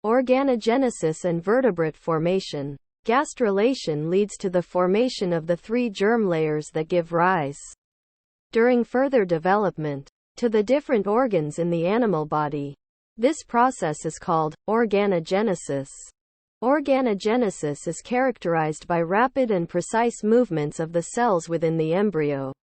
Organogenesis and Vertebrate Formation. Gastrulation leads to the formation of the 3 germ layers that give rise, during further development, to the different organs in the animal body. This process is called organogenesis. Organogenesis is characterized by rapid and precise movements of the cells within the embryo.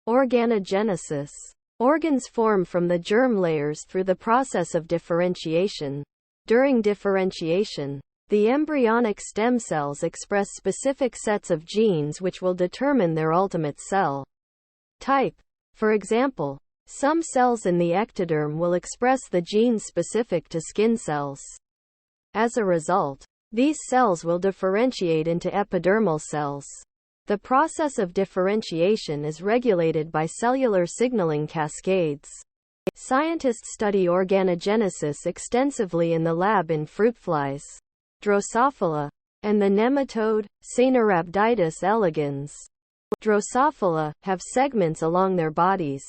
Organogenesis. Organs form from the germ layers through the process of differentiation. During differentiation, the embryonic stem cells express specific sets of genes which will determine their ultimate cell type. For example, some cells in the ectoderm will express the genes specific to skin cells. As a result, these cells will differentiate into epidermal cells. The process of differentiation is regulated by cellular signaling cascades. Scientists study organogenesis extensively in the lab in fruit flies, Drosophila, and the nematode, Caenorhabditis elegans. Drosophila have segments along their bodies,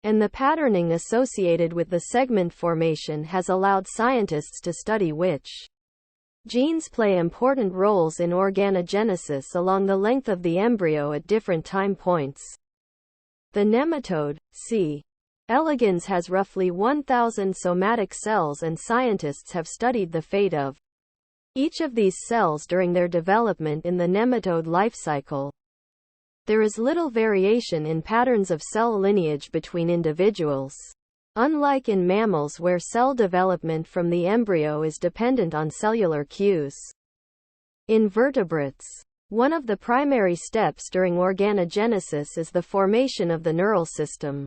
and the patterning associated with the segment formation has allowed scientists to study which genes play important roles in organogenesis along the length of the embryo at different time points. The nematode, C. elegans, has roughly 1,000 somatic cells, and scientists have studied the fate of each of these cells during their development in the nematode life cycle. There is little variation in patterns of cell lineage between individuals, unlike in mammals where cell development from the embryo is dependent on cellular cues. In vertebrates, one of the primary steps during organogenesis is the formation of the neural system.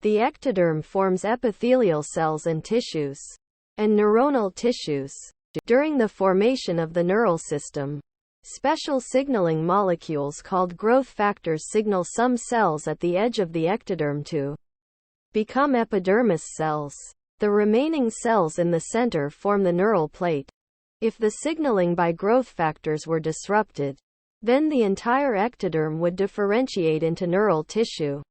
The ectoderm forms epithelial cells and tissues, and neuronal tissues. During the formation of the neural system, special signaling molecules called growth factors signal some cells at the edge of the ectoderm to become epidermis cells. The remaining cells in the center form the neural plate. If the signaling by growth factors were disrupted, then the entire ectoderm would differentiate into neural tissue.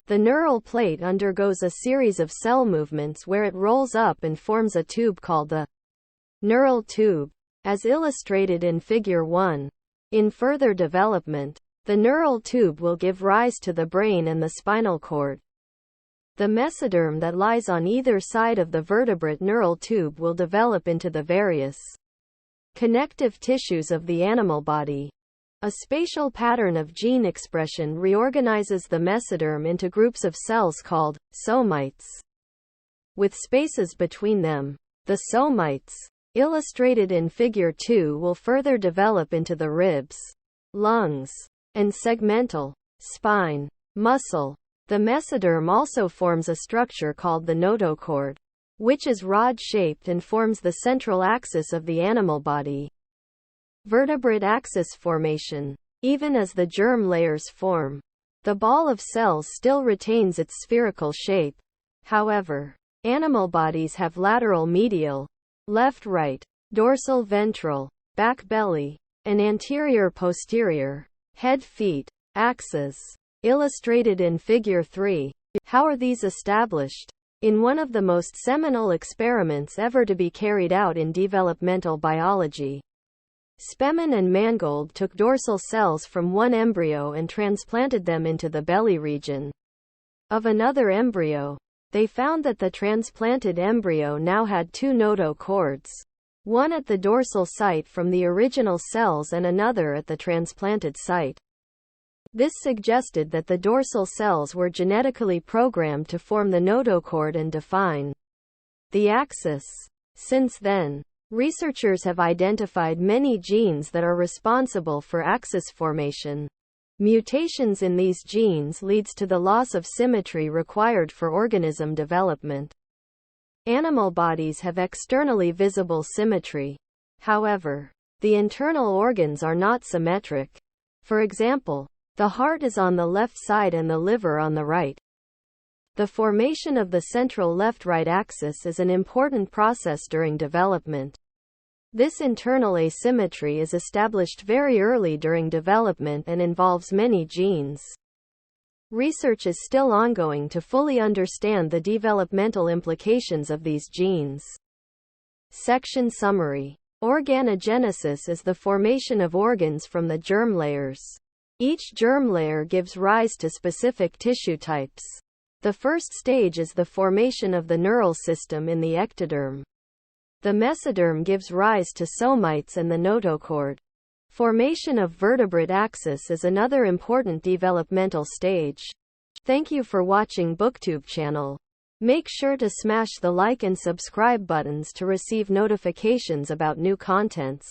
The neural plate undergoes a series of cell movements where it rolls up and forms a tube called the neural tube, as illustrated in Figure 1. In further development, the neural tube will give rise to the brain and the spinal cord. The mesoderm that lies on either side of the vertebrate neural tube will develop into the various connective tissues of the animal body. A spatial pattern of gene expression reorganizes the mesoderm into groups of cells called somites, with spaces between them. The somites, illustrated in Figure 2, will further develop into the ribs, lungs, and segmental spine, muscle. The mesoderm also forms a structure called the notochord, which is rod-shaped and forms the central axis of the animal body. Vertebrate axis formation. Even as the germ layers form, the ball of cells still retains its spherical shape. However, animal bodies have lateral medial, left-right, dorsal-ventral, back-belly, and anterior-posterior, head-feet, axes, illustrated in Figure 3. How are these established? In one of the most seminal experiments ever to be carried out in developmental biology, Spemann and Mangold took dorsal cells from one embryo and transplanted them into the belly region of another embryo. They found that the transplanted embryo now had 2 notochords, one at the dorsal site from the original cells and another at the transplanted site. This suggested that the dorsal cells were genetically programmed to form the notochord and define the axis. Since then, researchers have identified many genes that are responsible for axis formation. Mutations in these genes leads to the loss of symmetry required for organism development. Animal bodies have externally visible symmetry. However, the internal organs are not symmetric. For example, the heart is on the left side and the liver on the right. The formation of the central left-right axis is an important process during development. This internal asymmetry is established very early during development and involves many genes. Research is still ongoing to fully understand the developmental implications of these genes. Section Summary. Organogenesis is the formation of organs from the germ layers. Each germ layer gives rise to specific tissue types. The first stage is the formation of the neural system in the ectoderm. The mesoderm gives rise to somites and the notochord. Formation of vertebrate axis is another important developmental stage. Thank you for watching BookTube channel. Make sure to smash the like and subscribe buttons to receive notifications about new contents.